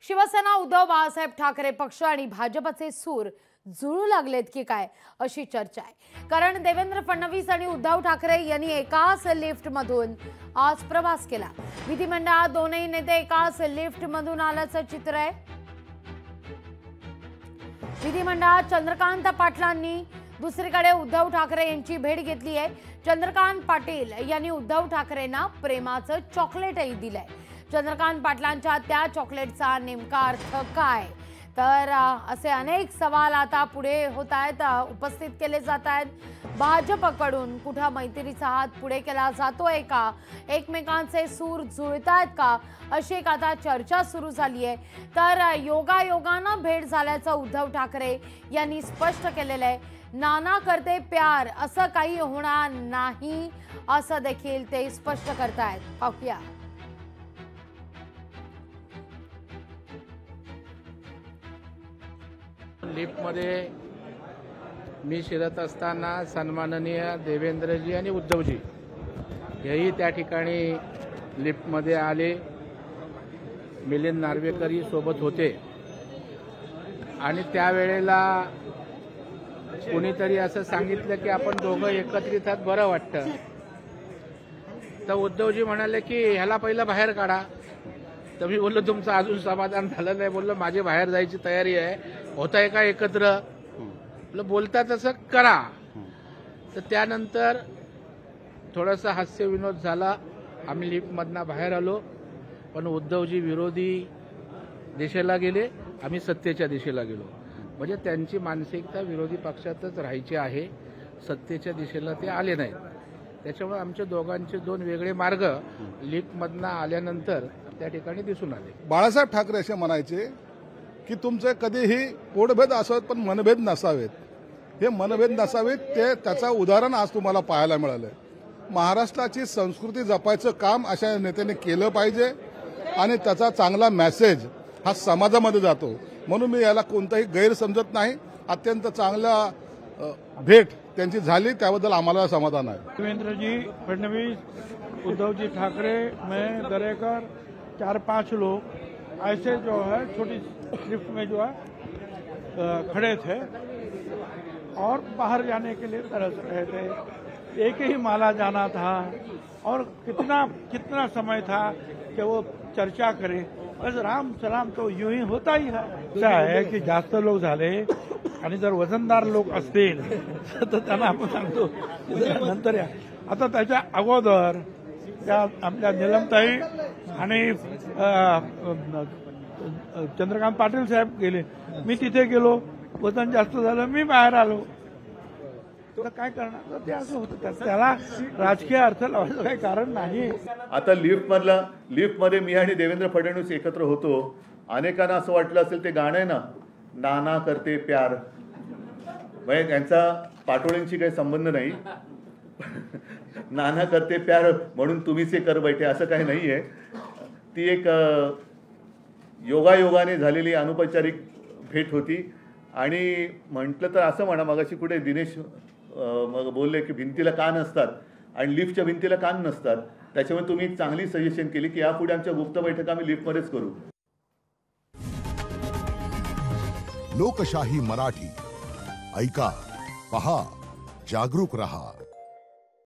शिवसेना उद्धव बाळासाहेब ठाकरे पक्ष आणि भाजपचे सूर जुळू लागलेत की काय अशी चर्चा आहे। कारण देवेंद्र फडणवीस आणि उद्धव ठाकरे यांनी एकाच लिफ्टमधून आज प्रवास केला। विधिमंडळात दोन्ही नेते एकाच लिफ्टमधून आल्याचं चित्र आहे। विधिमंडळात चंद्रकांत पाटलांनी दुसरीकडे उद्धव ठाकरे यांची भेट घेतली आहे। चंद्रकांत पाटील यांनी उद्धव ठाकरेंना प्रेमाचं चॉकलेटही दिलंय। चंद्रकांत पाटलांच्या त्या चॉकलेटचा नेमका अर्थ काय, तर असे अनेक सवाल आता पुढे होत आहेत, उपस्थित केले जात आहेत। भाजपकडून कुठे मैत्रीचा हात पुढे केला जातोय का, एकमेकांचे सूर जुळतायत का, अशी एक आता चर्चा सुरू झाली आहे। तर योगायोगानं भेट झाल्याचं उद्धव ठाकरे यांनी स्पष्ट केलेलं आहे। नाना करते प्यार असं काही होणार नाही असं देखील ते स्पष्ट करतायत। पाहूया। लिफ्टमध्ये मी शिरत असताना सन्माननीय देवेंद्रजी आणि उद्धवजी हेही त्या ठिकाणी लिफ्टमध्ये आले। मिलिंद नार्वेकरही सोबत होते आणि त्यावेळेला कोणीतरी असं सांगितलं की आपण दोघं एकत्रित आहात, बरं वाटतं। तर उद्धवजी म्हणाले की ह्याला पहिलं बाहेर काढा। तर मी बोललो तुमचं अजून समाधान झालं नाही। बोललो माझी बाहेर जायची तयारी आहे, होत आहे का एकत्र, बोलता तसं करा। तर त्यानंतर थोडासा हास्य विनोद झाला। आम्ही लिफ्टमधनं बाहेर आलो, पण उद्धवजी विरोधी दिशेला गेले, आम्ही सत्तेच्या दिशेला गेलो। म्हणजे त्यांची मानसिकता विरोधी पक्षातच राहायची आहे, सत्तेच्या दिशेला ते आले नाहीत। त्याच्यामुळे आमच्या दोघांचे दोन वेगळे मार्ग लिफ्टमधनं आल्यानंतर त्या ठिकाणी दिसून आले। बाळासाहेब ठाकरे असे म्हणायचे की तुमचे कधीही पोटभेद असावेत पण मनभेद नसावेत। हे मनभेद नसावेत ते त्याचं उदाहरण आज तुम्हाला पाहायला मिळालं। महाराष्ट्राची संस्कृती जपायचं काम अशा नेत्याने केलं पाहिजे आणि त्याचा चांगला मेसेज हा समाजामध्ये जातो। म्हणून मी याला कोणताही गैर समजत नाही। अत्यंत चांगला भेट त्यांची झाली, त्याबद्दल आम्हाला समाधान आहे। देवेंद्रजी फडणवीस, उद्धवजी ठाकरे, मैं दरेकर, 4-5 लोग ऐसे जो है छोटी लिफ्ट में जो है खड़े थे और बाहर जाने के लिए तरस रहे थे। एक ही माला जाना था और कितना समय था कि वो चर्चा करें। बस राम सलाम तो यूं ही होता ही है। क्या है कि जास्त लोक झाले आणि जर वजनदार लोक असतील तर त्यांना आपण सांगतो नंतर या। आता त्याच्या अगोदर त्या आपल्या निलमताई आणि चंद्रकांत पाटील साहेब गेले, मी तिथे गेलो, वजन जास्त झालं, मी बाहेर आलो। तर काय करणार, ते असं होतं। त्याला राजकीय अर्थ लावायचं काही कारण नाही। आता लिफ्टमध्ये मी आणि देवेंद्र फडणवीस एकत्र होतो। अनेकांना असं वाटलं असेल ते गाणं आहे ना, नाना करते प्यार, म्हणजे त्यांचा पाटोळ्यांशी काही संबंध नाही। नाना करते प्यार म्हणून तुम्हीच हे कर बैठे असं काही नाहीये। ती एक योगायोगाने झालेली अनौपचारिक भेट होती। आणि म्हटलं तर असं म्हणा, मगाशी कुठे दिनेश मग बोलले की भिंतीला कान असतात आणि लिफ्टच्या भिंतीला कान नसतात। त्याच्यामुळे तुम्ही एक चांगली सजेशन केली की यापुढे आमच्या गुप्त बैठका आम्ही लिफ्टमध्येच करू। लोकशाही मराठी ऐका, पहा, जागरूक रहा।